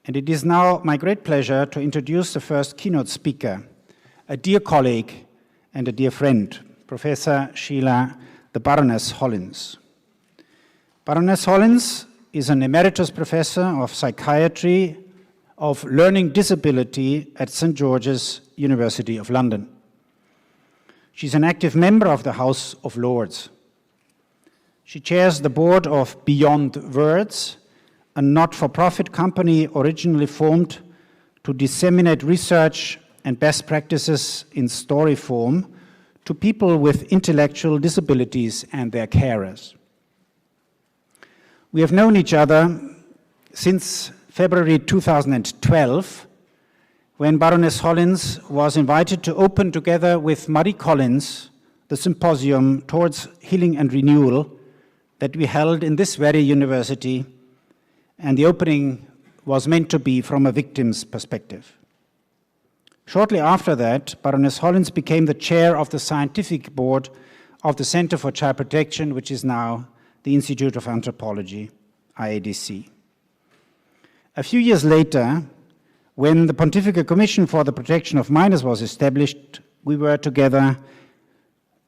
And it is now my great pleasure to introduce the first keynote speaker, a dear colleague and a dear friend, Professor Sheila the Baroness Hollins. Baroness Hollins is an emeritus professor of psychiatry of learning disability at St. George's University of London. She's an active member of the House of Lords. She chairs the board of Beyond Words, a not-for-profit company originally formed to disseminate research and best practices in story form to people with intellectual disabilities and their carers. We have known each other since February 2012, when Baroness Hollins was invited to open together with Marie Collins the symposium towards healing and renewal that we held in this very university, and the opening was meant to be from a victim's perspective. Shortly after that, Baroness Hollins became the chair of the scientific board of the Center for Child Protection, which is now the Institute of Anthropology, IADC. A few years later, when the Pontifical Commission for the Protection of Minors was established, we were together,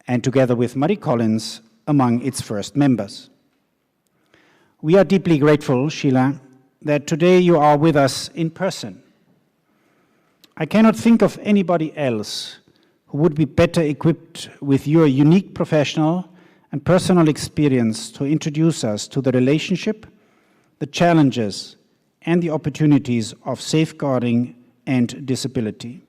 and together with Marie Collins, among its first members. We are deeply grateful, Sheila, that today you are with us in person. I cannot think of anybody else who would be better equipped with your unique professional and personal experience to introduce us to the relationship, the challenges, and the opportunities of safeguarding and disability.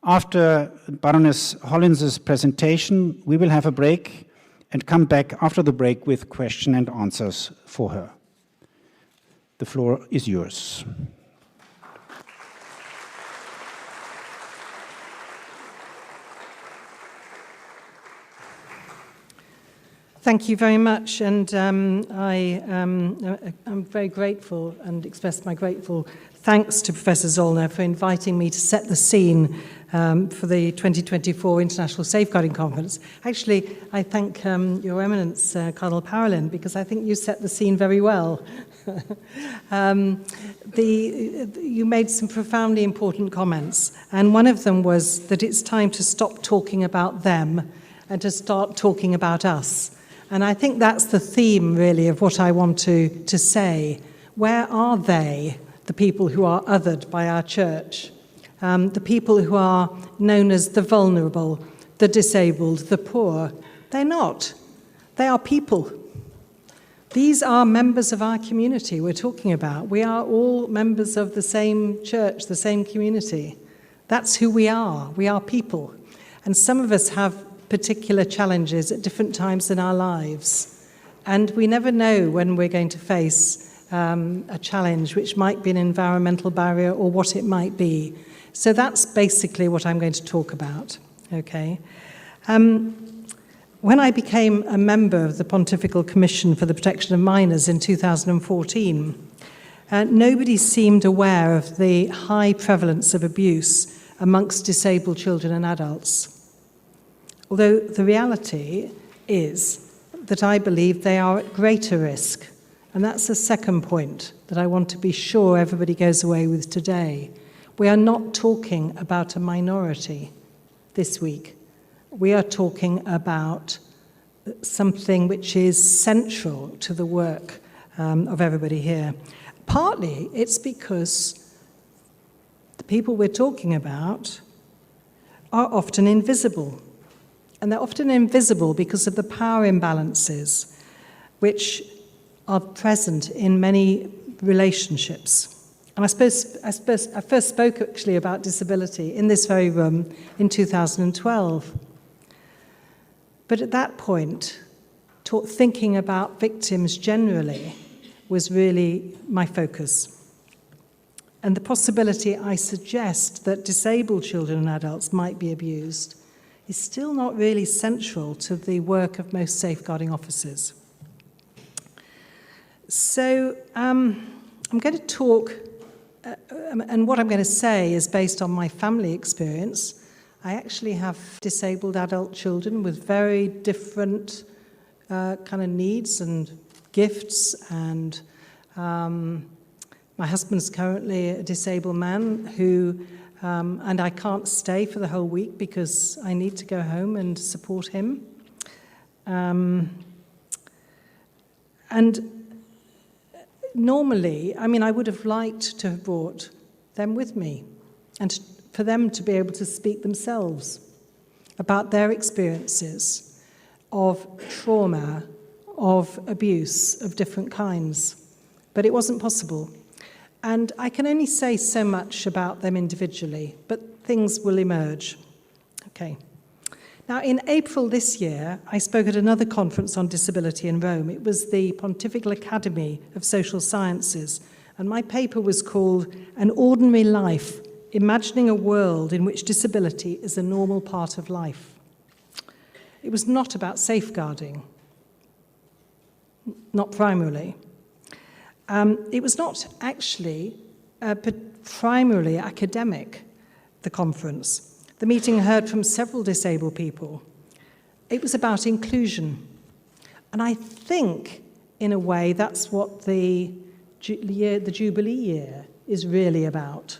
After Baroness Hollins' presentation, we will have a break and come back after the break with question and answers for her. The floor is yours. Thank you very much, and I'm very grateful and express my grateful thanks to Professor Zollner for inviting me to set the scene for the 2024 International Safeguarding Conference. Actually, I thank Your Eminence, Cardinal Parolin, because I think you set the scene very well. You made some profoundly important comments, and one of them was that it's time to stop talking about them and to start talking about us. And I think that's the theme, really, of what I want to say. Where are they, the people who are othered by our church? The people who are known as the vulnerable, the disabled, the poor? They're not. They are people. These are members of our community we're talking about. We are all members of the same church, the same community. That's who we are. We are people. And some of us have particular challenges at different times in our lives. And we never know when we're going to face a challenge, which might be an environmental barrier or what it might be. So that's basically what I'm going to talk about, okay? When I became a member of the Pontifical Commission for the Protection of Minors in 2014, nobody seemed aware of the high prevalence of abuse amongst disabled children and adults. Although the reality is that I believe they are at greater risk. And that's the second point that I want to be sure everybody goes away with today. We are not talking about a minority this week. We are talking about something which is central to the work of everybody here. Partly it's because the people we're talking about are often invisible. And they're often invisible because of the power imbalances which are present in many relationships. And I first spoke actually about disability in this very room in 2012. But at that point, thinking about victims generally was really my focus. And the possibility I suggest that disabled children and adults might be abused is still not really central to the work of most safeguarding officers. So I'm going to talk, and what I'm going to say is based on my family experience. I actually have disabled adult children with very different kind of needs and gifts and My husband's currently a disabled man who, and I can't stay for the whole week because I need to go home and support him. And normally, I mean, I would have liked to have brought them with me and for them to be able to speak themselves about their experiences of trauma, of abuse of different kinds. But it wasn't possible. And I can only say so much about them individually, but things will emerge. Okay. Now, in April this year, I spoke at another conference on disability in Rome. It was the Pontifical Academy of Social Sciences, and my paper was called An Ordinary Life, Imagining a World in which Disability is a Normal Part of Life. It was not about safeguarding, not primarily. It was not actually primarily academic, the conference. The meeting heard from several disabled people. It was about inclusion. And I think, in a way, that's what the Jubilee year is really about.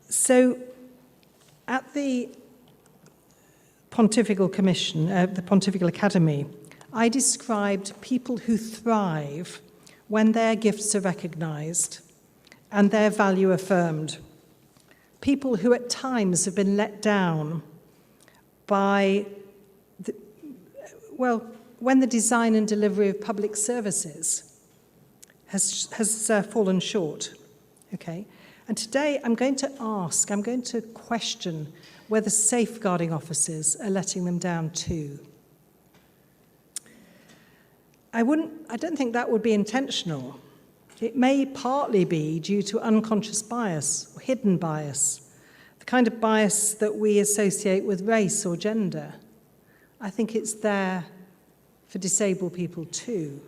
So, at the Pontifical Commission, the Pontifical Academy, I described people who thrive when their gifts are recognised and their value affirmed. People who at times have been let down by, when the design and delivery of public services has fallen short. Okay? And today I'm going to question whether safeguarding officers are letting them down too. I don't think that would be intentional. It may partly be due to unconscious bias, or hidden bias, the kind of bias that we associate with race or gender. I think it's there for disabled people too.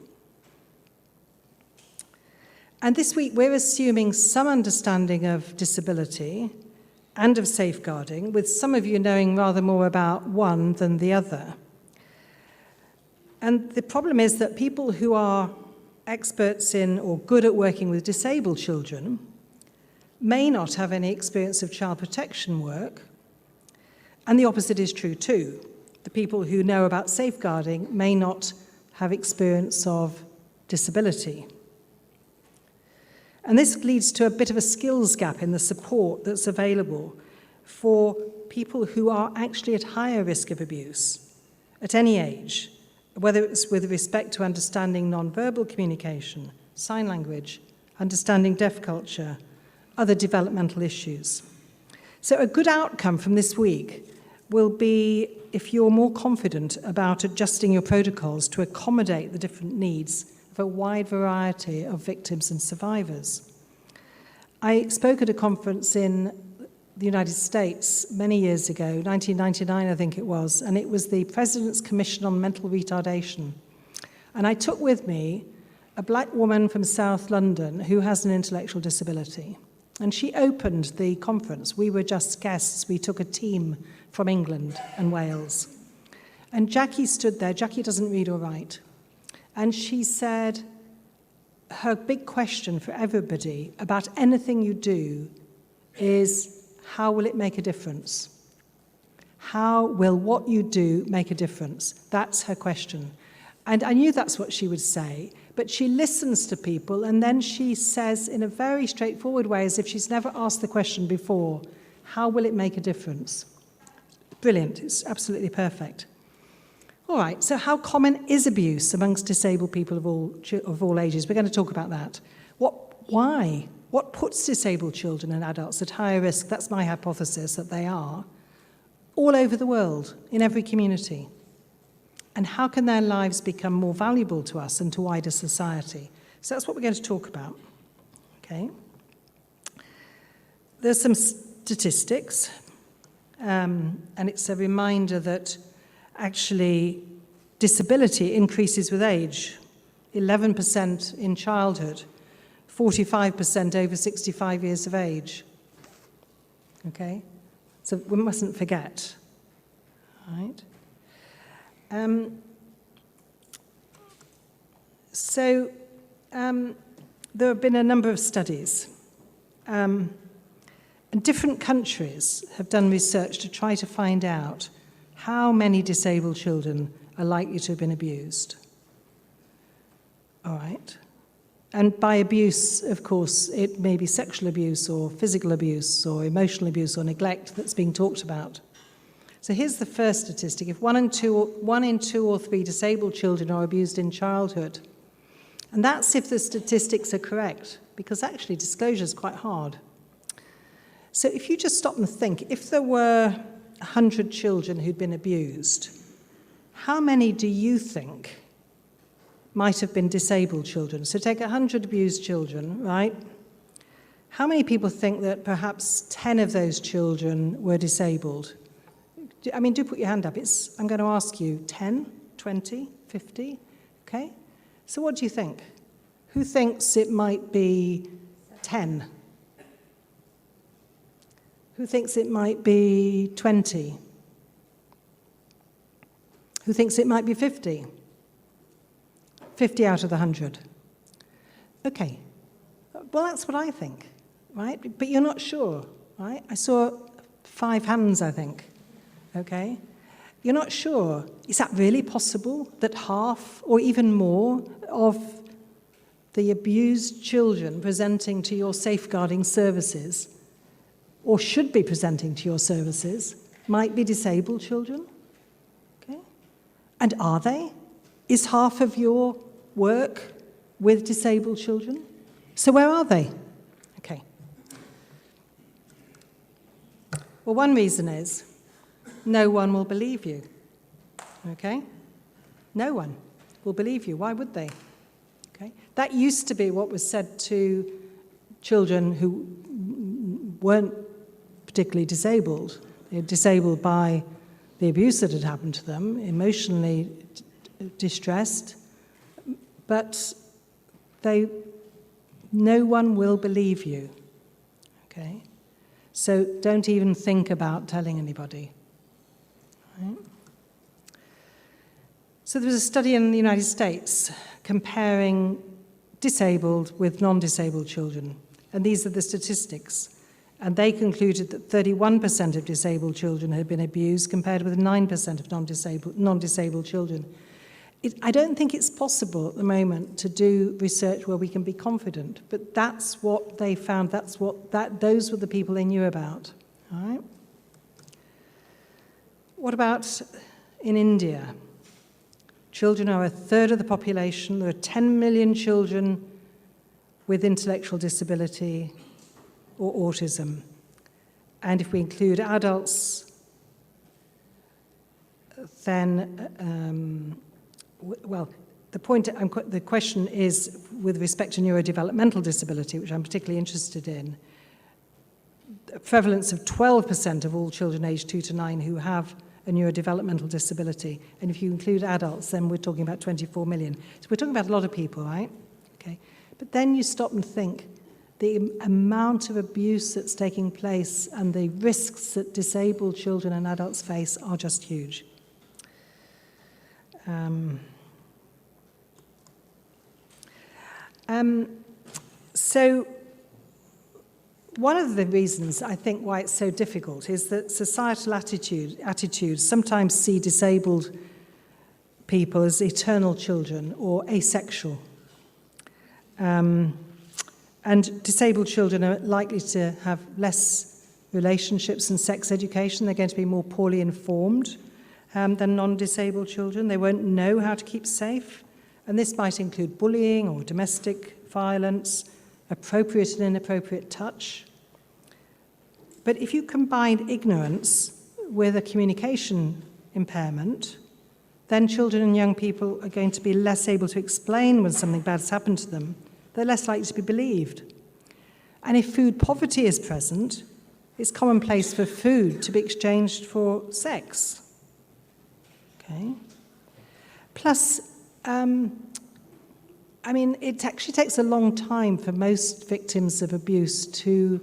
And this week we're assuming some understanding of disability and of safeguarding, with some of you knowing rather more about one than the other. And the problem is that people who are experts in or good at working with disabled children may not have any experience of child protection work, and the opposite is true too. The people who know about safeguarding may not have experience of disability. And this leads to a bit of a skills gap in the support that's available for people who are actually at higher risk of abuse at any age, whether it's with respect to understanding non-verbal communication, sign language, understanding deaf culture, other developmental issues. So a good outcome from this week will be if you're more confident about adjusting your protocols to accommodate the different needs of a wide variety of victims and survivors. I spoke at a conference in the United States many years ago, 1999 I think it was, and it was the President's Commission on Mental Retardation. And I took with me a black woman from South London who has an intellectual disability. And she opened the conference. We were just guests. We took a team from England and Wales. And Jackie stood there. Jackie doesn't read or write. And she said, her big question for everybody about anything you do is, how will it make a difference? How will what you do make a difference? That's her question. And I knew that's what she would say, but she listens to people and then she says in a very straightforward way, as if she's never asked the question before, how will it make a difference? Brilliant, it's absolutely perfect. All right, so how common is abuse amongst disabled people of all ages? We're going to talk about that. Why? What puts disabled children and adults at higher risk? That's my hypothesis, that they are, all over the world, in every community. And how can their lives become more valuable to us and to wider society? So that's what we're going to talk about. Okay. There's some statistics, and it's a reminder that actually disability increases with age, 11% in childhood, 45% over 65 years of age. Okay? So we mustn't forget. All right? So there have been a number of studies. And different countries have done research to try to find out how many disabled children are likely to have been abused. All right. And by abuse, of course, it may be sexual abuse or physical abuse or emotional abuse or neglect that's being talked about. So here's the first statistic. If one in two or three disabled children are abused in childhood, and that's if the statistics are correct, because actually disclosure is quite hard. So if you just stop and think, if there were 100 children who'd been abused, how many do you think might have been disabled children? So take 100 abused children, right? How many people think that perhaps 10 of those children were disabled? I mean, do put your hand up. I'm going to ask you, 10, 20, 50, okay? So what do you think? Who thinks it might be 10? Who thinks it might be 20? Who thinks it might be 50? 50 out of the 100. Okay. Well, that's what I think, right? But you're not sure, right? I saw 5 hands, I think. Okay? You're not sure. Is that really possible that half or even more of the abused children presenting to your safeguarding services, or should be presenting to your services, might be disabled children? Okay? And are they? Is half of your work with disabled children? So where are they? Okay. Well, one reason is no one will believe you. Okay? No one will believe you. Why would they? Okay? That used to be what was said to children who weren't particularly disabled. They were disabled by the abuse that had happened to them, emotionally distressed, but no one will believe you. Okay? So don't even think about telling anybody. Right? So there was a study in the United States comparing disabled with non-disabled children, and these are the statistics. And they concluded that 31% of disabled children had been abused compared with 9% of non-disabled children. I don't think it's possible at the moment to do research where we can be confident, but that's what they found, those were the people they knew about. All right? What about in India? Children are a third of the population. There are 10 million children with intellectual disability or autism. And if we include adults, then, the question is with respect to neurodevelopmental disability, which I'm particularly interested in, a prevalence of 12% of all children aged 2 to 9 who have a neurodevelopmental disability. And if you include adults, then we're talking about 24 million. So we're talking about a lot of people, right? Okay. But then you stop and think, the amount of abuse that's taking place and the risks that disabled children and adults face are just huge. So one of the reasons I think why it's so difficult is that societal attitudes sometimes see disabled people as eternal children or asexual. And disabled children are likely to have less relationships and sex education. They're going to be more poorly informed than non-disabled children. They won't know how to keep safe. And this might include bullying or domestic violence, appropriate and inappropriate touch. But if you combine ignorance with a communication impairment, then children and young people are going to be less able to explain when something bad has happened to them. They're less likely to be believed. And if food poverty is present, it's commonplace for food to be exchanged for sex. Okay? Plus, it actually takes a long time for most victims of abuse to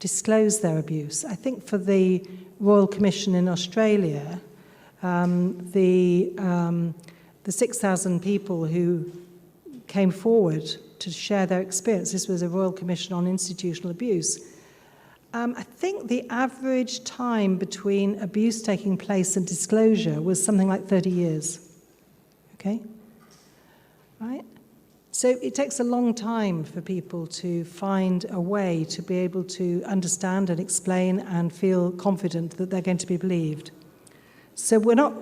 disclose their abuse. I think for the Royal Commission in Australia, the 6,000 people who came forward to share their experience. This was a Royal Commission on Institutional Abuse. I think the average time between abuse taking place and disclosure was something like 30 years. Okay? Right? So it takes a long time for people to find a way to be able to understand and explain and feel confident that they're going to be believed. So we're not,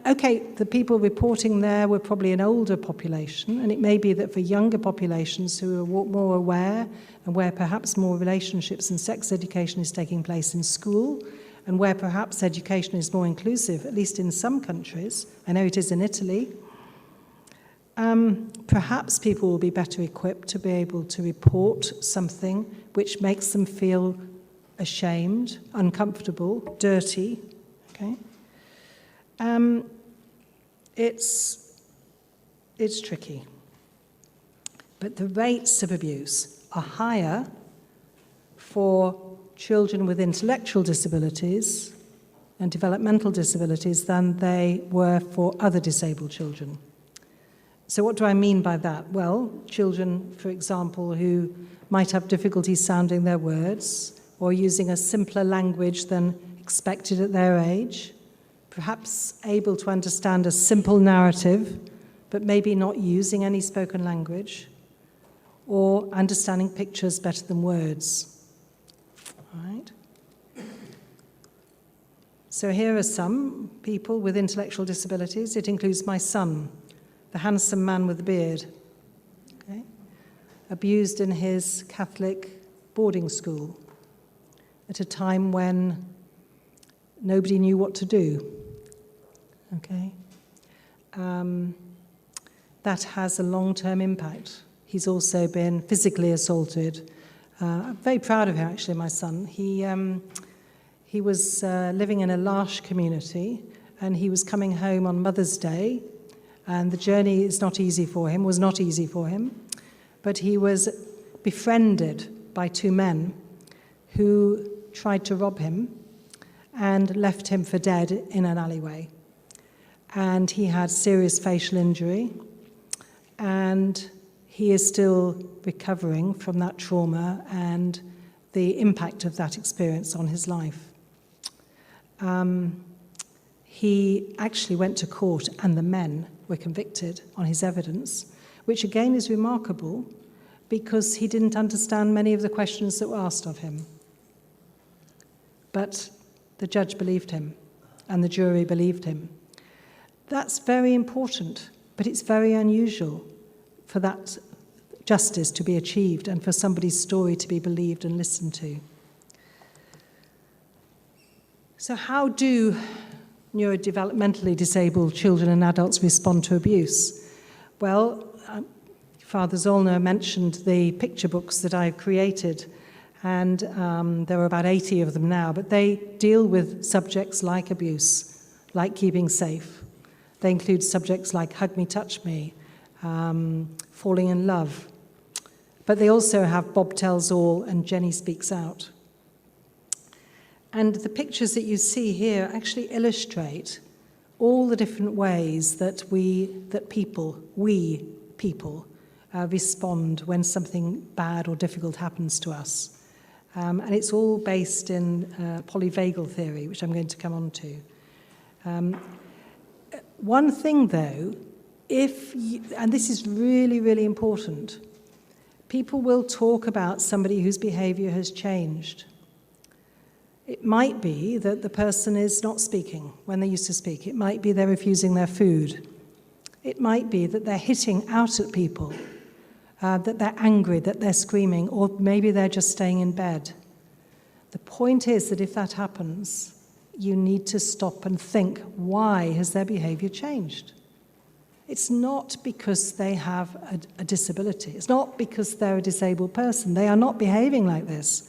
okay, the people reporting there were probably an older population, and it may be that for younger populations who are more aware and where perhaps more relationships and sex education is taking place in school, and where perhaps education is more inclusive, at least in some countries, I know it is in Italy, perhaps people will be better equipped to be able to report something which makes them feel ashamed, uncomfortable, dirty. Okay? It's tricky. But the rates of abuse are higher for children with intellectual disabilities and developmental disabilities than they were for other disabled children. So what do I mean by that? Well, children, for example, who might have difficulty sounding their words or using a simpler language than expected at their age, perhaps able to understand a simple narrative, but maybe not using any spoken language, or understanding pictures better than words. All right? So here are some people with intellectual disabilities. It includes my son, the handsome man with the beard, okay? Abused in his Catholic boarding school at a time when nobody knew what to do, okay? That has a long-term impact. He's also been physically assaulted. I'm very proud of him, actually, my son. He was living in a L'Arche community, and he was coming home on Mother's Day, and the journey was not easy for him, but he was befriended by two men who tried to rob him and left him for dead in an alleyway. And he had serious facial injury, and he is still recovering from that trauma and the impact of that experience on his life. He actually went to court, and the men were convicted on his evidence, which again is remarkable because he didn't understand many of the questions that were asked of him. But the judge believed him, and the jury believed him. That's very important, but it's very unusual for that justice to be achieved and for somebody's story to be believed and listened to. So how do neurodevelopmentally disabled children and adults respond to abuse? Well, Father Zollner mentioned the picture books that I've created, and there are about 80 of them now, but they deal with subjects like abuse, like keeping safe. They include subjects like hug me, touch me, falling in love. But they also have Bob Tells All and Jenny Speaks Out. And the pictures that you see here actually illustrate all the different ways that we people respond when something bad or difficult happens to us. And it's all based in polyvagal theory, which I'm going to come on to. One thing, though, and this is really, really important, people will talk about somebody whose behavior has changed. It might be that the person is not speaking when they used to speak. It might be they're refusing their food. It might be that they're hitting out at people, that they're angry, that they're screaming, or maybe they're just staying in bed. The point is that if that happens, you need to stop and think, why has their behavior changed? It's not because they have a disability. It's not because they're a disabled person. They are not behaving like this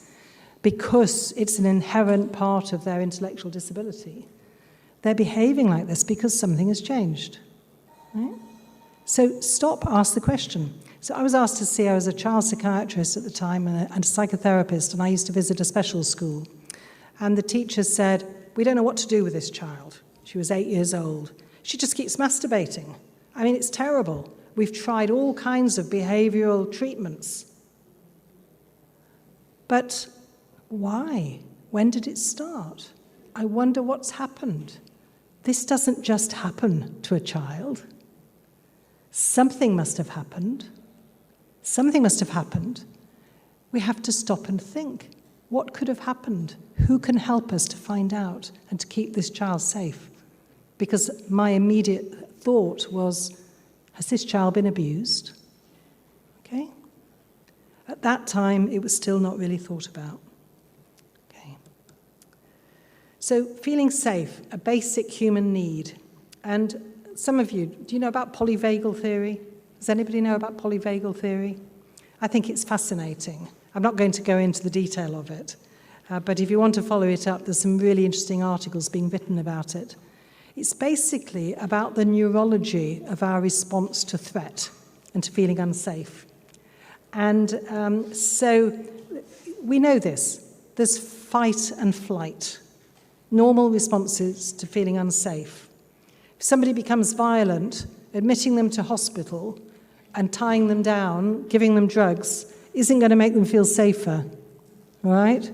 because it's an inherent part of their intellectual disability. They're behaving like this because something has changed. Right? So stop, ask the question. So I was asked to see, I was a child psychiatrist at the time and a psychotherapist, and I used to visit a special school. And the teacher said, we don't know what to do with this child. She was 8 years old. She just keeps masturbating. I mean, it's terrible. We've tried all kinds of behavioral treatments. But why? When did it start? I wonder what's happened. This doesn't just happen to a child. Something must have happened. Something must have happened. We have to stop and think. What could have happened? Who can help us to find out and to keep this child safe? Because my immediate thought was, has this child been abused? Okay? At that time, it was still not really thought about. Okay. So feeling safe, a basic human need. And some of you, do you know about polyvagal theory? Does anybody know about polyvagal theory? I think it's fascinating. I'm not going to go into the detail of it, but if you want to follow it up, there's some really interesting articles being written about it. It's basically about the neurology of our response to threat and to feeling unsafe. And so we know this. There's fight and flight, normal responses to feeling unsafe. If somebody becomes violent, admitting them to hospital and tying them down, giving them drugs, isn't going to make them feel safer, all right?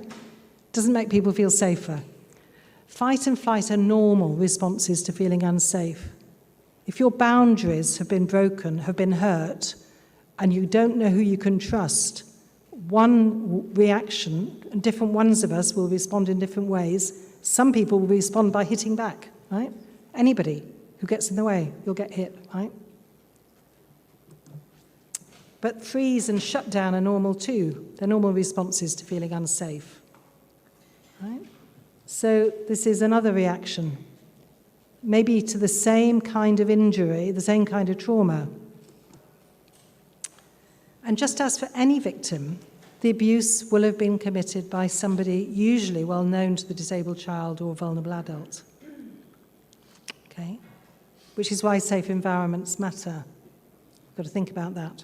Doesn't make people feel safer. Fight and flight are normal responses to feeling unsafe. If your boundaries have been broken, have been hurt, and you don't know who you can trust, one reaction, and different ones of us will respond in different ways. Some people will respond by hitting back, right? Anybody who gets in the way, you'll get hit, right? But freeze and shut down are normal too. They're normal responses to feeling unsafe. Right? So this is another reaction, maybe to the same kind of injury, the same kind of trauma. And just as for any victim, the abuse will have been committed by somebody usually well known to the disabled child or vulnerable adult. Okay? Which is why safe environments matter. You've got to think about that.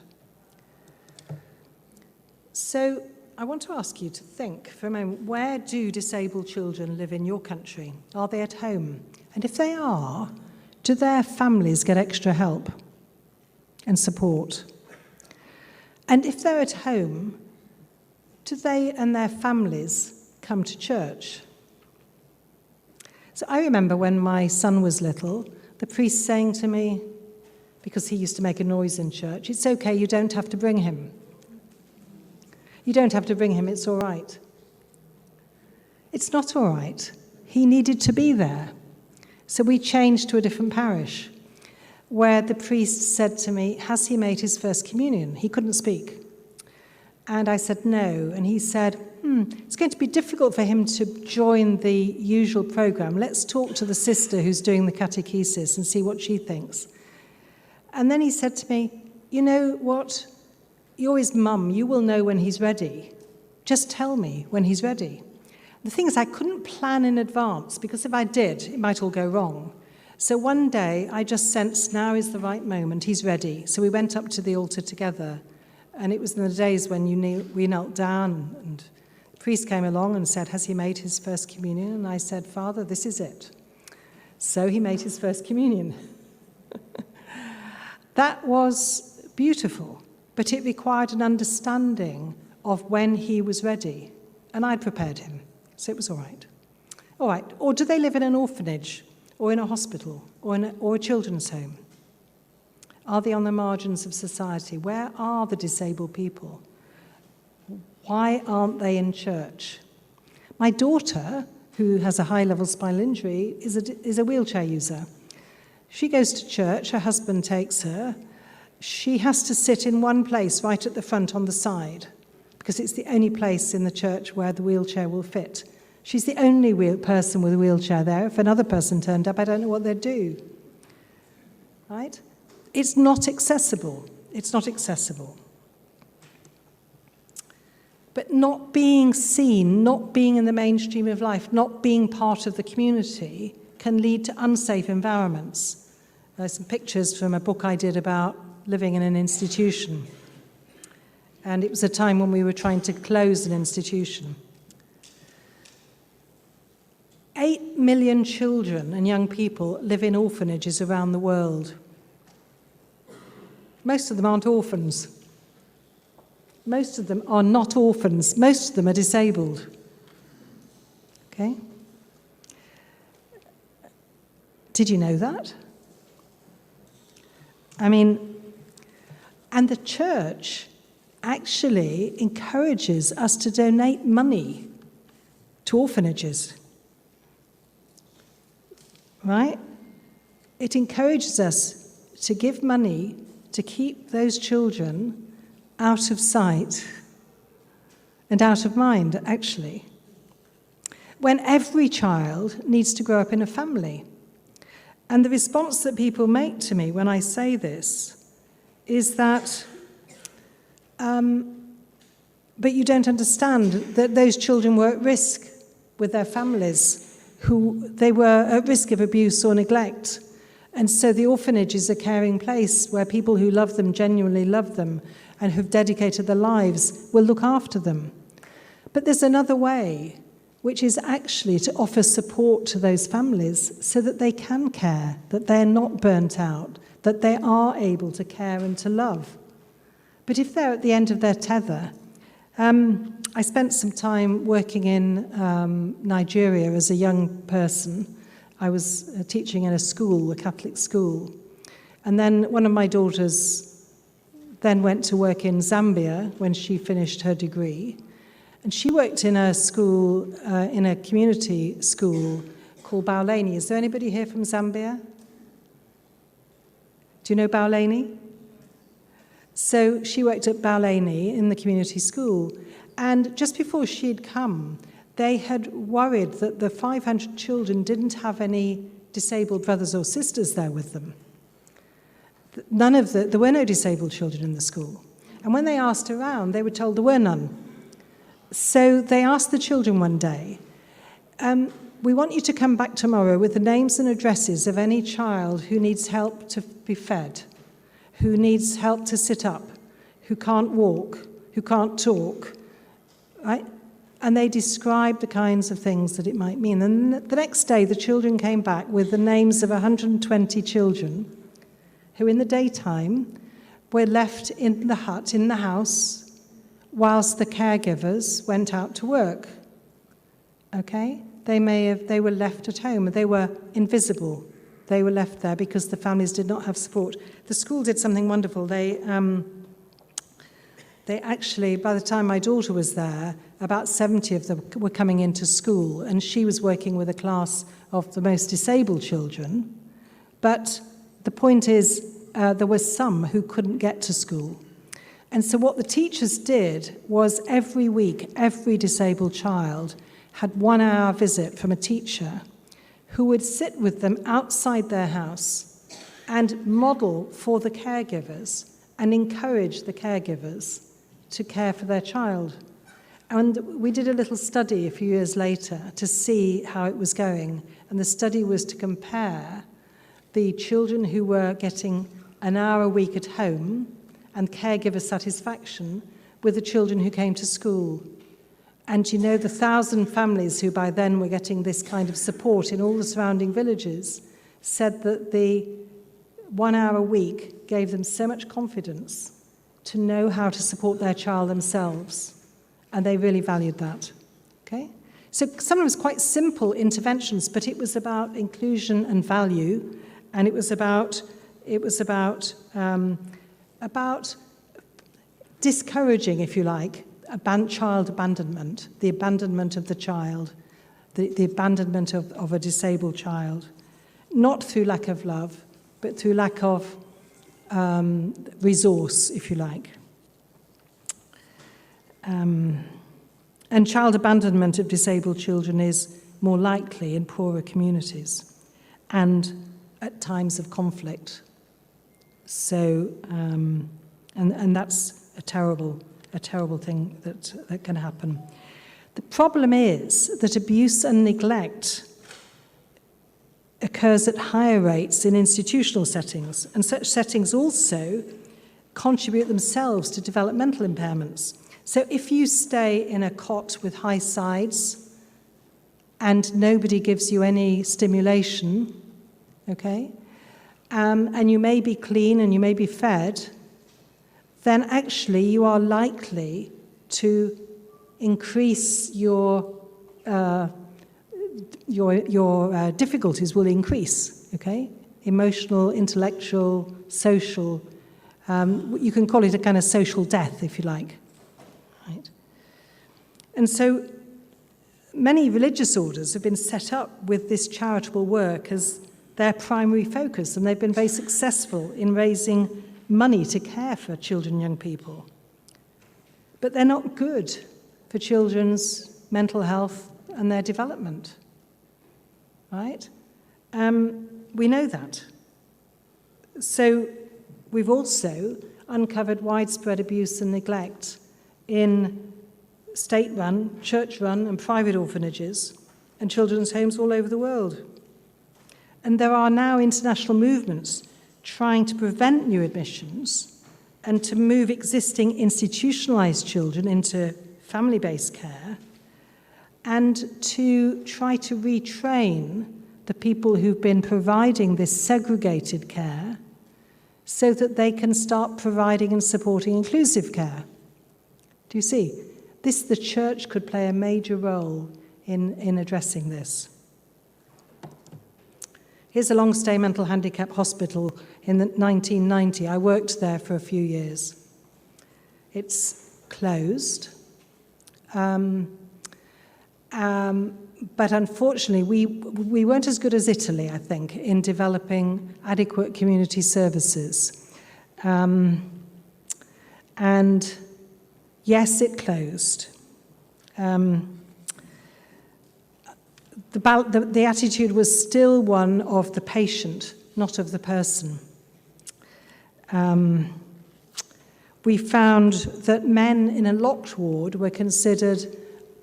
So I want to ask you to think for a moment, where do disabled children live in your country? Are they at home? And if they are, do their families get extra help and support? And if they're at home, do they and their families come to church? So I remember when my son was little, the priest saying to me, because he used to make a noise in church, it's okay, you don't have to bring him. You don't have to bring him, it's all right. It's not all right. He needed to be there. So we changed to a different parish, where the priest said to me, has he made his first communion? He couldn't speak. And I said, no. And he said, it's going to be difficult for him to join the usual program. Let's talk to the sister who's doing the catechesis and see what she thinks. And then he said to me, you know what? You're his mum, you will know when he's ready. Just tell me when he's ready. The thing is, I couldn't plan in advance, because if I did, it might all go wrong. So one day, I just sensed now is the right moment, he's ready. So we went up to the altar together, and it was in the days when we knelt down, and the priest came along and said, has he made his first communion? And I said, Father, this is it. So he made his first communion. That was beautiful. But it required an understanding of when he was ready. And I'd prepared him, so it was all right. All right, or do they live in an orphanage, or in a hospital, or a children's home? Are they on the margins of society? Where are the disabled people? Why aren't they in church? My daughter, who has a high-level spinal injury, is a wheelchair user. She goes to church, her husband takes her. She has to sit in one place right at the front on the side, because it's the only place in the church where the wheelchair will fit. She's the only person with a wheelchair there. If another person turned up, I don't know what they'd do. Right? It's not accessible. It's not accessible. But not being seen, not being in the mainstream of life, not being part of the community can lead to unsafe environments. There's some pictures from a book I did about living in an institution. And it was a time when we were trying to close an institution. 8 million children and young people live in orphanages around the world. Most of them aren't orphans. Most of them are not orphans. Most of them are disabled. Okay? Did you know that? I mean, and the church actually encourages us to donate money to orphanages. Right? It encourages us to give money to keep those children out of sight and out of mind, actually. When every child needs to grow up in a family. And the response that people make to me when I say this is that, but you don't understand that those children were at risk with their families, who they were at risk of abuse or neglect. And so the orphanage is a caring place where people who love them genuinely love them and who've dedicated their lives will look after them. But there's another way, which is actually to offer support to those families so that they can care, that they're not burnt out, that they are able to care and to love. But if they're at the end of their tether, I spent some time working in Nigeria as a young person. I was teaching in a school, a Catholic school. And then one of my daughters then went to work in Zambia when she finished her degree. And she worked in a school, in a community school called Bauleni. Is there anybody here from Zambia? Do you know Bauleni? So she worked at Bauleni in the community school. And just before she'd come, they had worried that the 500 children didn't have any disabled brothers or sisters there with them. There were no disabled children in the school. And when they asked around, they were told there were none. So they asked the children one day, we want you to come back tomorrow with the names and addresses of any child who needs help to be fed, who needs help to sit up, who can't walk, who can't talk, right? And they described the kinds of things that it might mean. And the next day, the children came back with the names of 120 children who in the daytime were left in the hut, in the house, whilst the caregivers went out to work. Okay? They were left at home. They were invisible. They were left there because the families did not have support. The school did something wonderful. They actually, by the time my daughter was there, about 70 of them were coming into school, and she was working with a class of the most disabled children. But the point is, there were some who couldn't get to school. And so what the teachers did was every week, every disabled child had 1 hour visit from a teacher who would sit with them outside their house and model for the caregivers and encourage the caregivers to care for their child. And we did a little study a few years later to see how it was going. And the study was to compare the children who were getting an hour a week at home and caregiver satisfaction with the children who came to school. And you know, the 1,000 families who by then were getting this kind of support in all the surrounding villages said that the 1 hour a week gave them so much confidence to know how to support their child themselves. And they really valued that. Okay? So some of it was quite simple interventions, but it was about inclusion and value, and it was about discouraging, if you like, child abandonment, the abandonment of the child, the abandonment of a disabled child, not through lack of love, but through lack of resource, if you like. And child abandonment of disabled children is more likely in poorer communities and at times of conflict. So, and that's a terrible thing that can happen. The problem is that abuse and neglect occurs at higher rates in institutional settings, and such settings also contribute themselves to developmental impairments. So if you stay in a cot with high sides and nobody gives you any stimulation, okay, and you may be clean and you may be fed, then actually you are likely to increase your difficulties will increase, okay? Emotional, intellectual, social. You can call it a kind of social death, if you like. Right? And so many religious orders have been set up with this charitable work as their primary focus, and they've been very successful in raising money to care for children and young people. But they're not good for children's mental health and their development, right? We know that. So we've also uncovered widespread abuse and neglect in state-run, church-run and private orphanages and children's homes all over the world. And there are now international movements trying to prevent new admissions and to move existing institutionalized children into family-based care and to try to retrain the people who've been providing this segregated care so that they can start providing and supporting inclusive care. Do you see? The church could play a major role in addressing this. Here's a long-stay mental handicap hospital in 1990. I worked there for a few years. It's closed. But unfortunately, we weren't as good as Italy, I think, in developing adequate community services. And yes, it closed. The attitude was still one of the patient, not of the person. We found that men in a locked ward were considered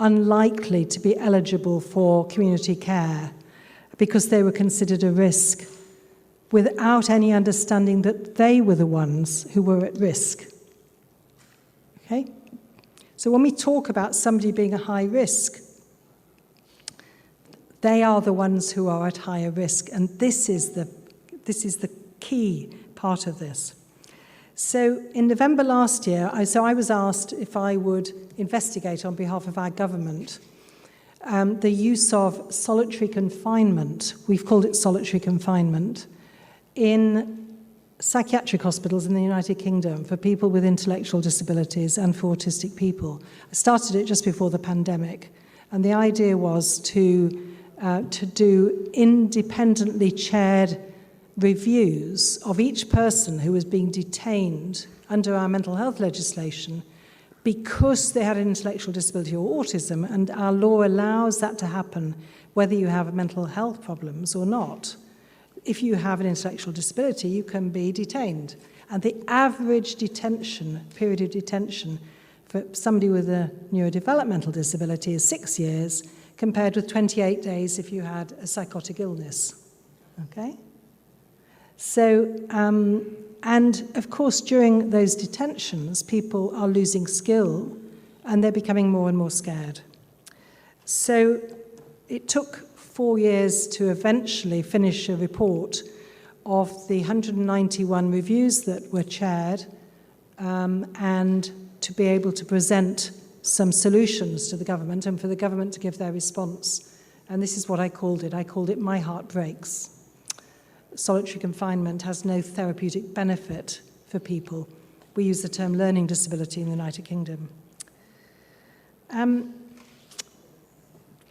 unlikely to be eligible for community care because they were considered a risk without any understanding that they were the ones who were at risk. Okay? So when we talk about somebody being a high risk, they are the ones who are at higher risk, and this is the key part of this. So in November last year, I was asked if I would investigate on behalf of our government the use of solitary confinement, we've called it solitary confinement, in psychiatric hospitals in the United Kingdom for people with intellectual disabilities and for autistic people. I started it just before the pandemic, and the idea was to do independently chaired reviews of each person who was being detained under our mental health legislation because they had an intellectual disability or autism, and our law allows that to happen whether you have mental health problems or not. If you have an intellectual disability, you can be detained. And the average period of detention for somebody with a neurodevelopmental disability is 6 years, compared with 28 days if you had a psychotic illness. Okay? So, and of course, during those detentions, people are losing skill and they're becoming more and more scared. So it took 4 years to eventually finish a report of the 191 reviews that were chaired and to be able to present some solutions to the government and for the government to give their response. And this is what I called it. I called it My Heart Breaks. Solitary confinement has no therapeutic benefit for people. We use the term learning disability in the United Kingdom.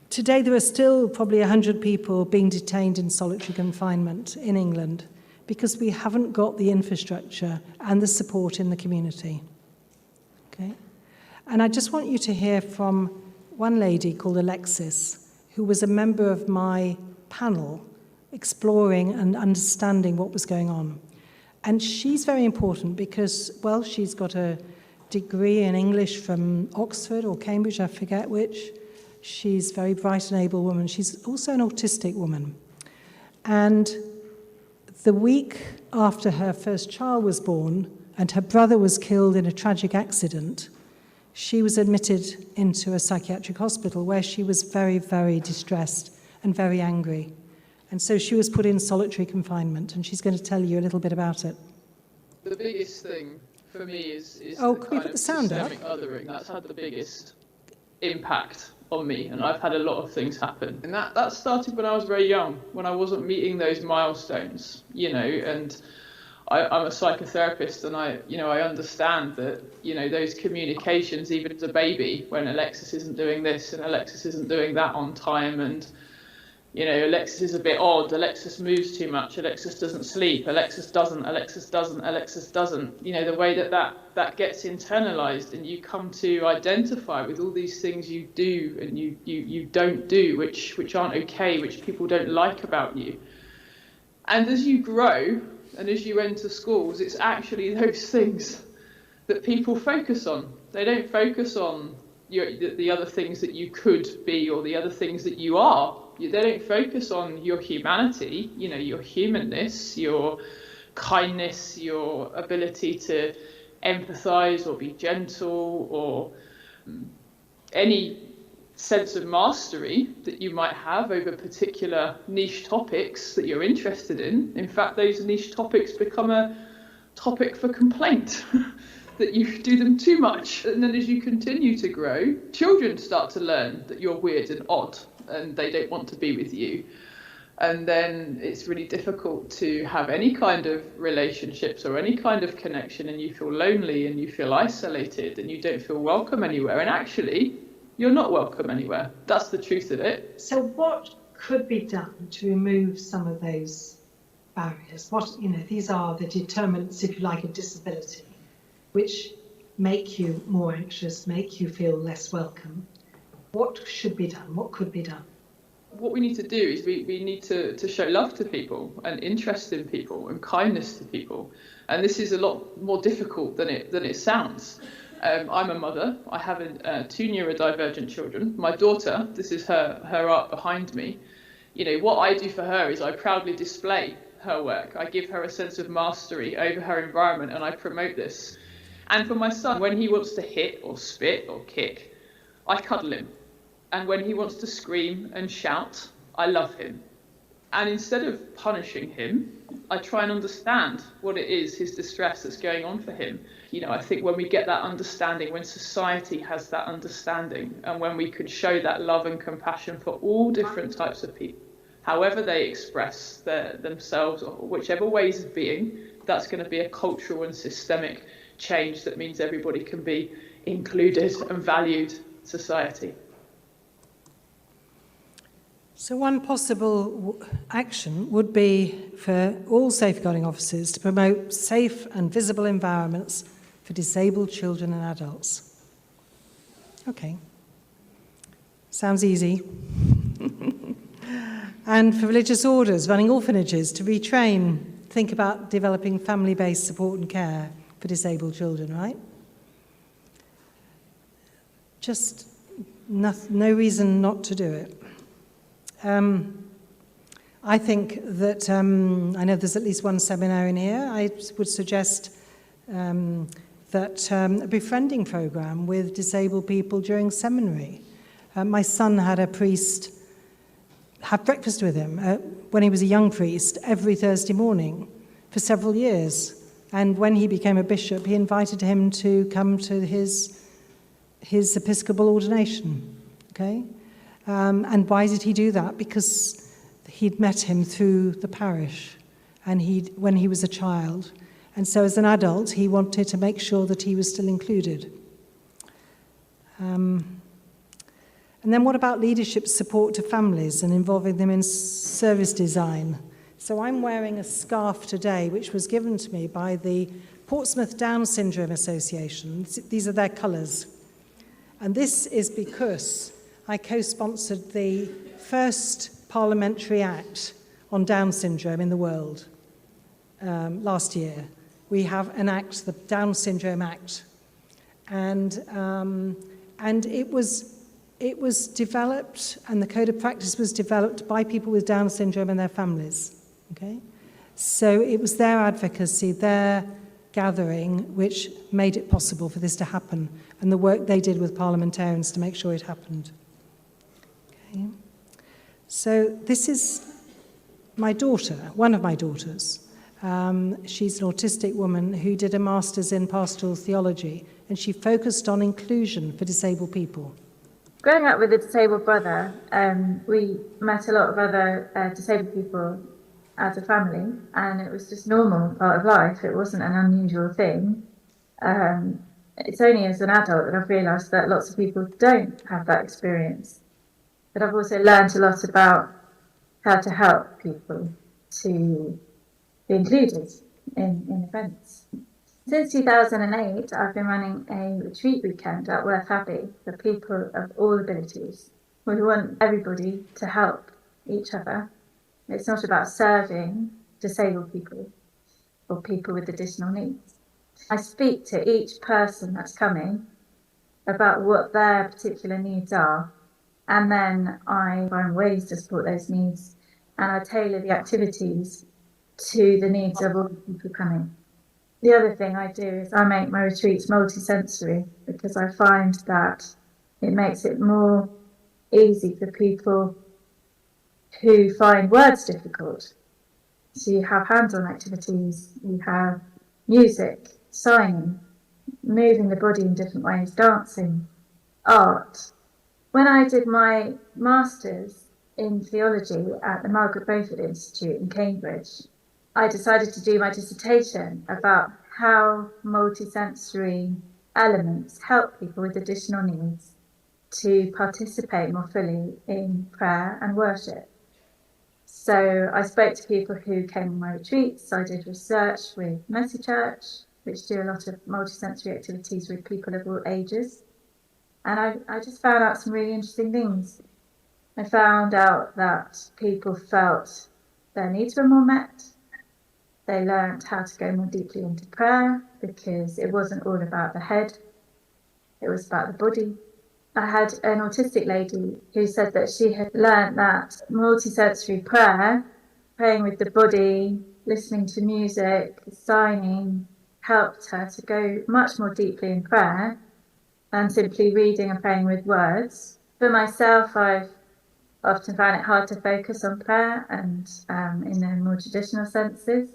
Today there are still probably 100 people being detained in solitary confinement in England because we haven't got the infrastructure and the support in the community. Okay? And I just want you to hear from one lady called Alexis, who was a member of my panel exploring and understanding what was going on. And she's very important because, well, she's got a degree in English from Oxford or Cambridge, I forget which. She's a very bright and able woman. She's also an autistic woman. And the week after her first child was born and her brother was killed in a tragic accident, she was admitted into a psychiatric hospital where she was very, very distressed and very angry. And so she was put in solitary confinement, and she's going to tell you a little bit about it. The biggest thing for for me is Oh, the can we kind put of the sound up? systemic othering. That's had the biggest impact on me, and I've had a lot of things happen. And that started when I was very young, when I wasn't meeting those milestones, and I'm a psychotherapist, and I understand that, those communications, even as a baby, when Alexis isn't doing this and Alexis isn't doing that on time, and Alexis is a bit odd, Alexis moves too much, Alexis doesn't sleep, Alexis doesn't, the way that gets internalized, and you come to identify with all these things you do and you don't do, which aren't okay, which people don't like about you. And as you grow and as you enter schools, it's actually those things that people focus on. They don't focus on the other things that you could be or the other things that you are. They don't focus on your humanity, your humanness, your kindness, your ability to empathize or be gentle, or any sense of mastery that you might have over particular niche topics that you're interested in. In fact, those niche topics become a topic for complaint. That you do them too much. And then as you continue to grow, children start to learn that you're weird and odd and they don't want to be with you. And then it's really difficult to have any kind of relationships or any kind of connection, and you feel lonely and you feel isolated and you don't feel welcome anywhere. And actually, you're not welcome anywhere. That's the truth of it. So what could be done to remove some of those barriers? These are the determinants, if you like, of disability, which make you more anxious, make you feel less welcome. What should be done? What could be done? What we need to do is we need to show love to people and interest in people and kindness to people. And this is a lot more difficult than it sounds. I'm a mother. I have two neurodivergent children. My daughter, this is her art behind me. What I do for her is I proudly display her work. I give her a sense of mastery over her environment, and I promote this. And for my son, when he wants to hit or spit or kick, I cuddle him. And when he wants to scream and shout, I love him. And instead of punishing him, I try and understand what it is, his distress that's going on for him. I think when we get that understanding, when society has that understanding, and when we can show that love and compassion for all different types of people, however they express themselves or whichever ways of being, that's going to be a cultural and systemic change that means everybody can be included and valued society. So one possible action would be for all safeguarding officers to promote safe and visible environments for disabled children and adults. Okay. Sounds easy. And for religious orders running orphanages to retrain, think about developing family-based support and care for disabled children, right? Just no reason not to do it. I think that, I know there's at least one seminar in here. I would suggest that a befriending program with disabled people during seminary. My son had a priest have breakfast with him when he was a young priest every Thursday morning for several years. And when he became a bishop, he invited him to come to his Episcopal ordination. Okay? And why did he do that? Because he'd met him through the parish and when he was a child. And so as an adult, he wanted to make sure that he was still included. And then what about leadership support to families and involving them in service design? So I'm wearing a scarf today, which was given to me by the Portsmouth Down Syndrome Association. These are their colours. And this is because I co-sponsored the first parliamentary act on Down syndrome in the world last year. We have an act, the Down Syndrome Act, and it was developed, and the code of practice was developed by people with Down syndrome and their families. Okay, so it was their advocacy, their gathering, which made it possible for this to happen, and the work they did with parliamentarians to make sure it happened. Okay. So this is my daughter, one of my daughters. She's an autistic woman who did a master's in pastoral theology, and she focused on inclusion for disabled people. Growing up with a disabled brother, we met a lot of other disabled people as a family, and it was just normal part of life. It wasn't an unusual thing. It's only as an adult that I've realised that lots of people don't have that experience. But I've also learned a lot about how to help people to be included in events. Since 2008, I've been running a retreat weekend at Worth Abbey for people of all abilities. We want everybody to help each other. It's not about serving disabled people or people with additional needs. I speak to each person that's coming about what their particular needs are, and then I find ways to support those needs, and I tailor the activities to the needs of all the people coming. The other thing I do is I make my retreats multi-sensory, because I find that it makes it more easy for people who find words difficult. So you have hands-on activities, you have music, signing, moving the body in different ways, dancing, art. When I did my master's in theology at the Margaret Beaufort Institute in Cambridge, I decided to do my dissertation about how multisensory elements help people with additional needs to participate more fully in prayer and worship. So I spoke to people who came on my retreats. I did research with Mercy Church, which do a lot of multisensory activities with people of all ages. And I just found out some really interesting things. I found out that people felt their needs were more met. They learned how to go more deeply into prayer, because it wasn't all about the head, it was about the body. I had an autistic lady who said that she had learned that multisensory prayer, praying with the body, listening to music, signing, helped her to go much more deeply in prayer than simply reading and praying with words. For myself, I've often found it hard to focus on prayer and in the more traditional senses,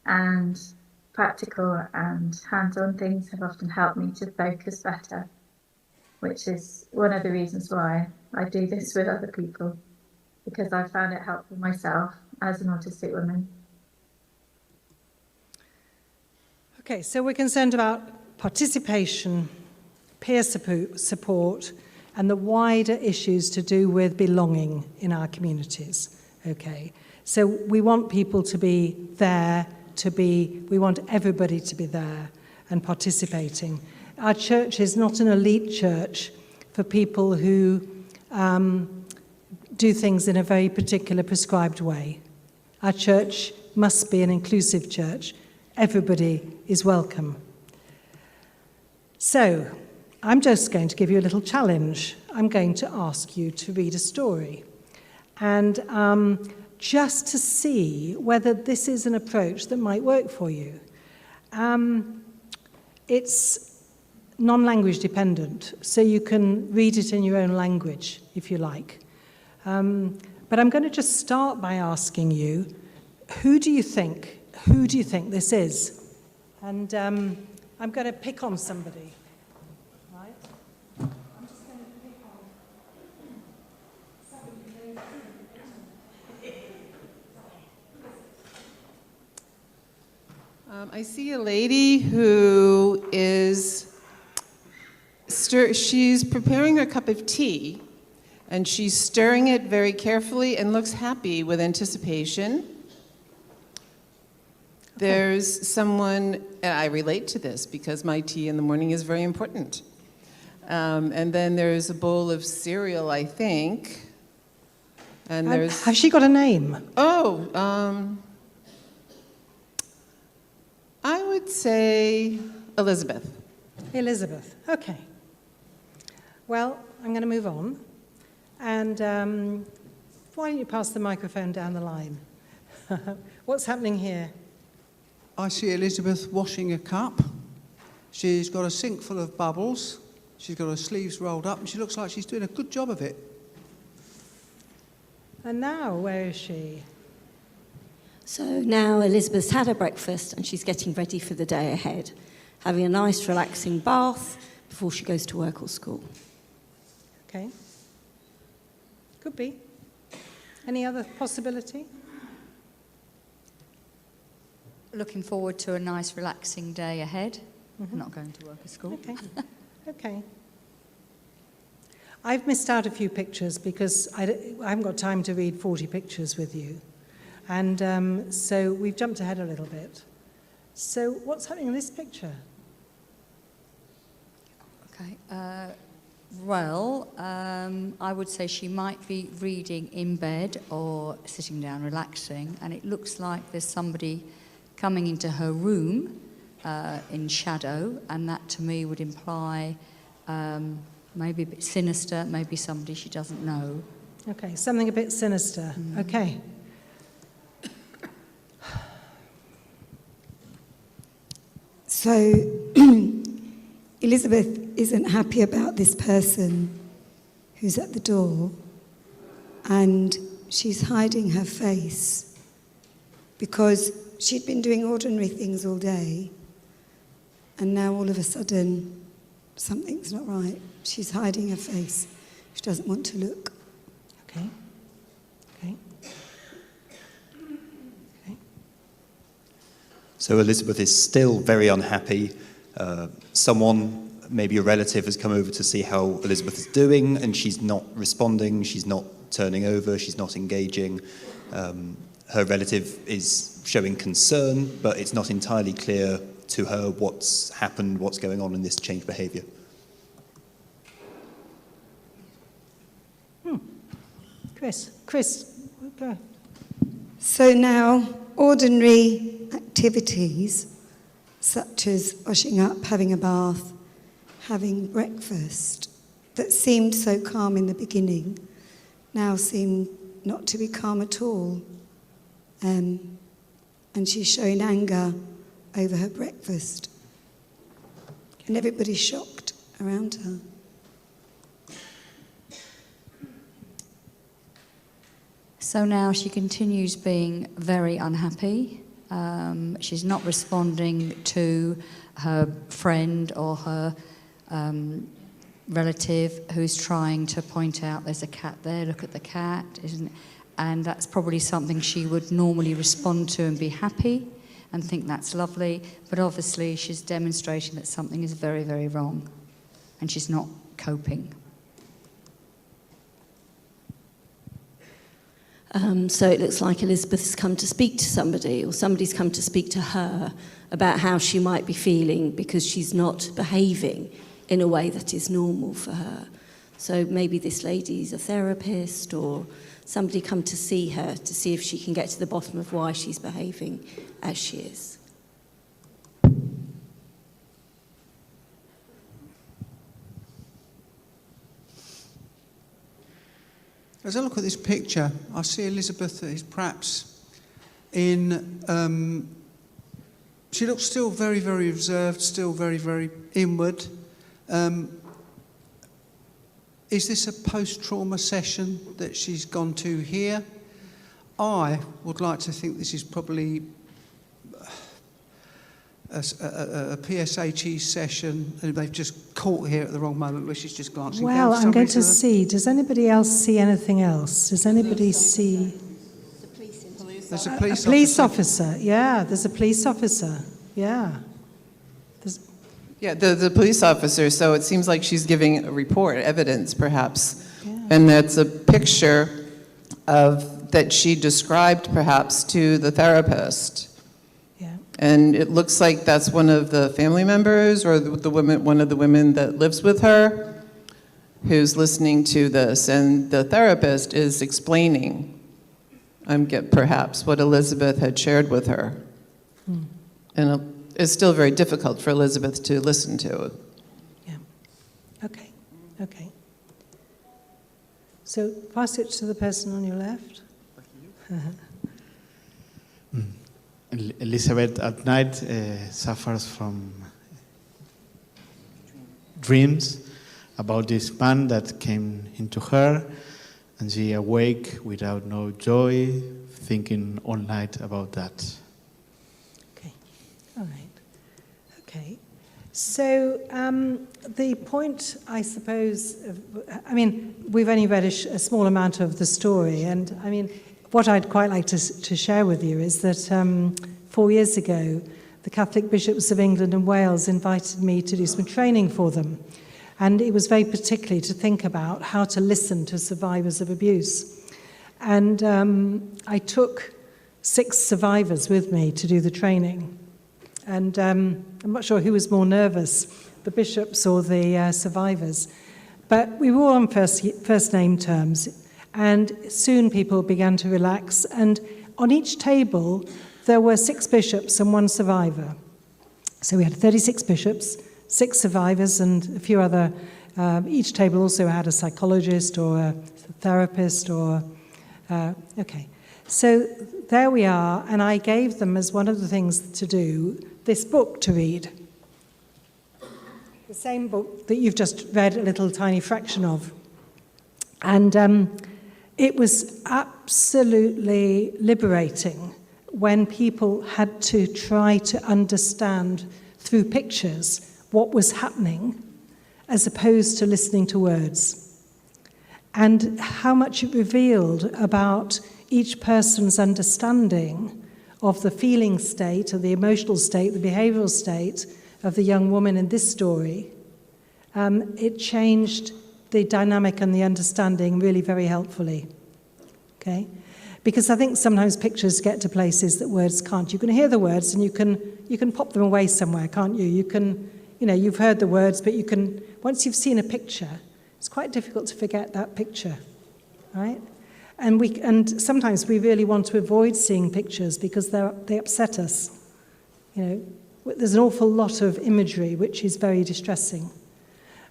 and practical and hands-on things have often helped me to focus better, which is one of the reasons why I do this with other people, because I found it helpful myself as an autistic woman. Okay, so we're concerned about participation, peer support, and the wider issues to do with belonging in our communities. Okay, so we want people to be there, we want everybody to be there and participating. Our church is not an elite church for people who do things in a very particular prescribed way. Our church must be an inclusive church. Everybody is welcome. So, I'm just going to give you a little challenge. I'm going to ask you to read a story. And just to see whether this is an approach that might work for you. It's non-language dependent, so you can read it in your own language, if you like. But I'm going to just start by asking you, who do you think this is? And I'm going to pick on somebody. Right? I'm just going to pick on somebody. I see a lady who is, she's preparing a cup of tea, and she's stirring it very carefully and looks happy with anticipation. There's someone, I relate to this because my tea in the morning is very important. And then there's a bowl of cereal, I think. And there's... Has she got a name? Oh, I would say Elizabeth. Elizabeth, okay. Well, I'm going to move on. And why don't you pass the microphone down the line? What's happening here? I see Elizabeth washing a cup. She's got a sink full of bubbles. She's got her sleeves rolled up, and she looks like she's doing a good job of it. And now, where is she? So now Elizabeth's had her breakfast and she's getting ready for the day ahead, having a nice relaxing bath before she goes to work or school. Okay. Could be. Any other possibility? Looking forward to a nice relaxing day ahead. Not going to work or school. Okay. Okay. I've missed out a few pictures because I haven't got time to read 40 pictures with you. And so we've jumped ahead a little bit. So what's happening in this picture? Okay. I would say she might be reading in bed or sitting down relaxing, and it looks like there's somebody coming into her room in shadow, and that to me would imply maybe a bit sinister, maybe somebody she doesn't know. Okay, something a bit sinister. Okay. So Elizabeth isn't happy about this person who's at the door, and she's hiding her face because she'd been doing ordinary things all day, and now all of a sudden something's not right. She's hiding her face. She doesn't want to look. Okay. Okay. Okay. So Elizabeth is still very unhappy. Someone, maybe a relative, has come over to see how Elizabeth is doing, and she's not responding, she's not turning over, she's not engaging. Her relative is showing concern, but it's not entirely clear to her what's happened, what's going on in this changed behaviour. Chris, go. So now ordinary activities such as washing up, having a bath, having breakfast, that seemed so calm in the beginning, now seem not to be calm at all. And she's showing anger over her breakfast. And everybody's shocked around her. So now she continues being very unhappy. She's not responding to her friend or her relative who's trying to point out there's a cat there, look at the cat, isn't it? And that's probably something she would normally respond to and be happy and think that's lovely, but obviously she's demonstrating that something is very, very wrong and she's not coping. So it looks like Elizabeth's come to speak to somebody, or somebody's come to speak to her about how she might be feeling because she's not behaving in a way that is normal for her. So maybe this lady's a therapist or somebody come to see her to see if she can get to the bottom of why she's behaving as she is. As I look at this picture, I see Elizabeth is perhaps in... she looks still very, very reserved, still very, very inward. Is this a post-trauma session that she's gone to here? I would like to think this is probably a PSHE session, and they've just caught here at the wrong moment where she's just glancing down. Well, I'm going to see. Does anybody else see anything else? Does anybody see? There's a police officer. Yeah, there's a police officer. Yeah. Yeah, the police officer, so it seems like she's giving a report, evidence perhaps. Yeah. And that's a picture of that she described perhaps to the therapist. Yeah. And it looks like that's one of the family members or the woman, one of the women that lives with her who's listening to this. And the therapist is explaining, perhaps, what Elizabeth had shared with her. And it's still very difficult for Elizabeth to listen to. Yeah. Okay. Okay. So pass it to the person on your left. Elizabeth at night suffers from dreams about this man that came into her, and she awake without no joy, thinking all night about that. Okay, all right. Okay. So the point, I suppose, we've only read a small amount of the story, and I mean, what I'd quite like to share with you is that 4 years ago, the Catholic Bishops of England and Wales invited me to do some training for them. And it was very particularly to think about how to listen to survivors of abuse. And I took 6 survivors with me to do the training. And I'm not sure who was more nervous, the bishops or the survivors. But we were all on first name terms. And soon people began to relax. And on each table, there were 6 bishops and 1 survivor. So we had 36 bishops, 6 survivors, and a few other. Each table also had a psychologist or a therapist or... okay. So there we are, and I gave them, as one of the things to do, this book to read. The same book that you've just read a little tiny fraction of. And it was absolutely liberating when people had to try to understand through pictures what was happening as opposed to listening to words, and how much it revealed about each person's understanding of the feeling state, of the emotional state, the behavioral state of the young woman in this story. It changed the dynamic and the understanding really very helpfully. Okay? Because I think sometimes pictures get to places that words can't. You can hear the words and you can pop them away somewhere, can't you? You've heard the words, but you can, once you've seen a picture, it's quite difficult to forget that picture, right? And sometimes we really want to avoid seeing pictures because they upset us. There's an awful lot of imagery which is very distressing.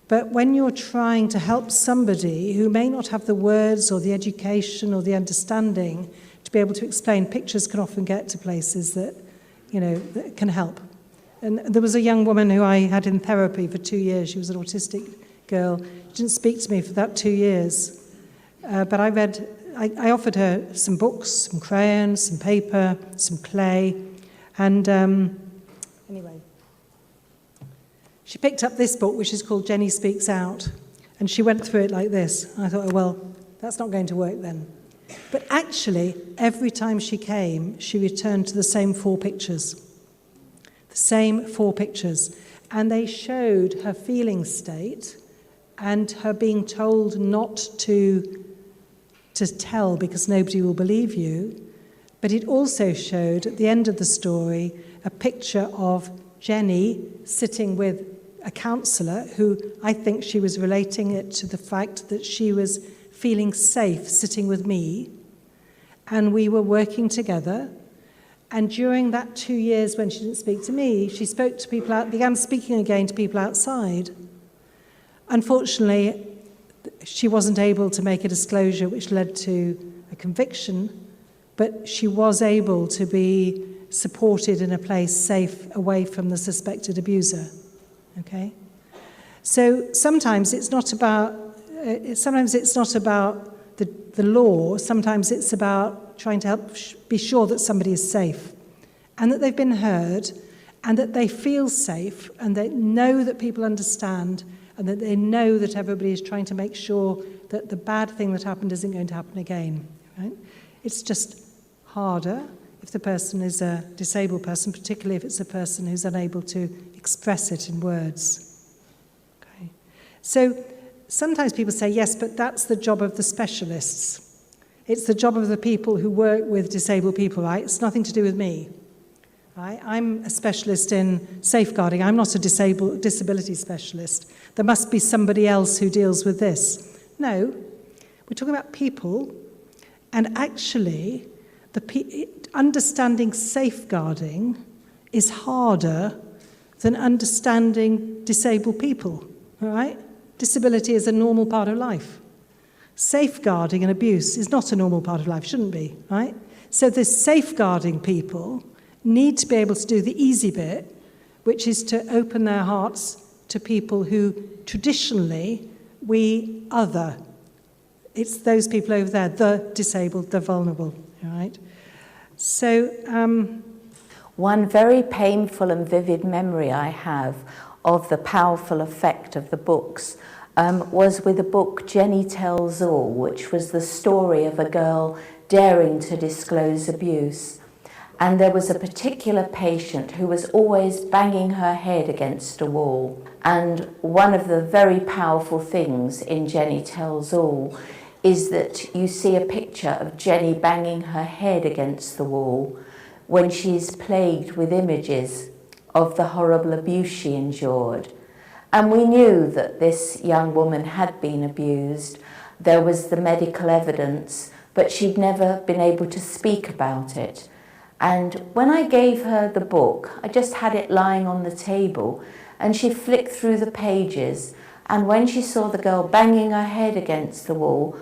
But when you're trying to help somebody who may not have the words or the education or the understanding to be able to explain, pictures can often get to places that can help. And there was a young woman who I had in therapy for 2 years. She was an autistic girl. She didn't speak to me for that 2 years. But I offered her some books, some crayons, some paper, some clay. And anyway, she picked up this book, which is called Jenny Speaks Out. And she went through it like this. And I thought, well, that's not going to work then. But actually, every time she came, she returned to the same 4 pictures. The same 4 pictures. And they showed her feeling state and her being told not to tell because nobody will believe you. But it also showed, at the end of the story, a picture of Jenny sitting with a counsellor who, I think she was relating it to the fact that she was feeling safe sitting with me. And we were working together. And during that 2 years when she didn't speak to me, she spoke to people began speaking again to people outside. Unfortunately, she wasn't able to make a disclosure which led to a conviction, but she was able to be supported in a place safe away from the suspected abuser. Okay? So sometimes it's not about the law, sometimes it's about trying to help be sure that somebody is safe and that they've been heard and that they feel safe and they know that people understand and that they know that everybody is trying to make sure that the bad thing that happened isn't going to happen again. Right? It's just harder if the person is a disabled person, particularly if it's a person who's unable to express it in words. Okay. So sometimes people say, yes, but that's the job of the specialists. It's the job of the people who work with disabled people, right? It's nothing to do with me. Right? I'm a specialist in safeguarding. I'm not a disability specialist. There must be somebody else who deals with this. No, we're talking about people, and actually, understanding safeguarding is harder than understanding disabled people, all right? Disability is a normal part of life. Safeguarding and abuse is not a normal part of life, shouldn't be, right? So the safeguarding people need to be able to do the easy bit, which is to open their hearts to people who traditionally we other. it's those people over there, the disabled, the vulnerable, all right? So, one very painful and vivid memory I have of the powerful effect of the books was with the book Jenny Tells All, which was the story of a girl daring to disclose abuse. And there was a particular patient who was always banging her head against a wall. And one of the very powerful things in Jenny Tells All is that you see a picture of Jenny banging her head against the wall when she's plagued with images of the horrible abuse she endured. And we knew that this young woman had been abused. There was the medical evidence, but she'd never been able to speak about it. And when I gave her the book, I just had it lying on the table, and she flicked through the pages, and when she saw the girl banging her head against the wall,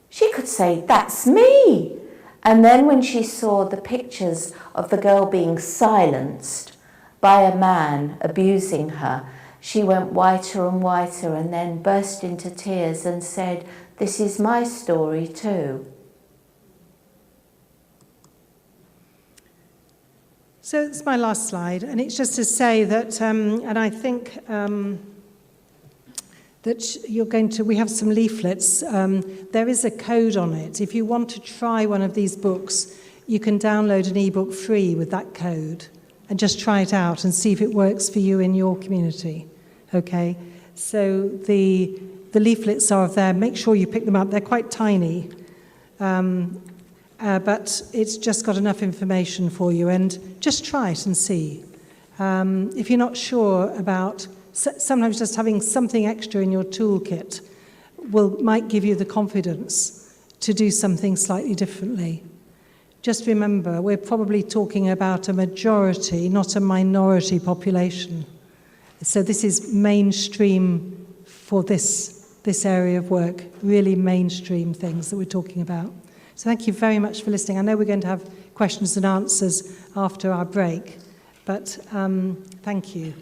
she could say, "That's me!" And then when she saw the pictures of the girl being silenced by a man abusing her, she went whiter and whiter and then burst into tears and said, "This is my story too." So it's my last slide, and it's just to say that, and I think that we have some leaflets. There is a code on it. If you want to try one of these books, you can download an ebook free with that code and just try it out and see if it works for you in your community. Okay? So the leaflets are there. Make sure you pick them up. They're quite tiny. But it's just got enough information for you, and just try it and see. If you're not sure about, sometimes just having something extra in your toolkit might give you the confidence to do something slightly differently. Just remember, we're probably talking about a majority, not a minority population. So this is mainstream for this area of work, really mainstream things that we're talking about. So thank you very much for listening. I know we're going to have questions and answers after our break, but thank you.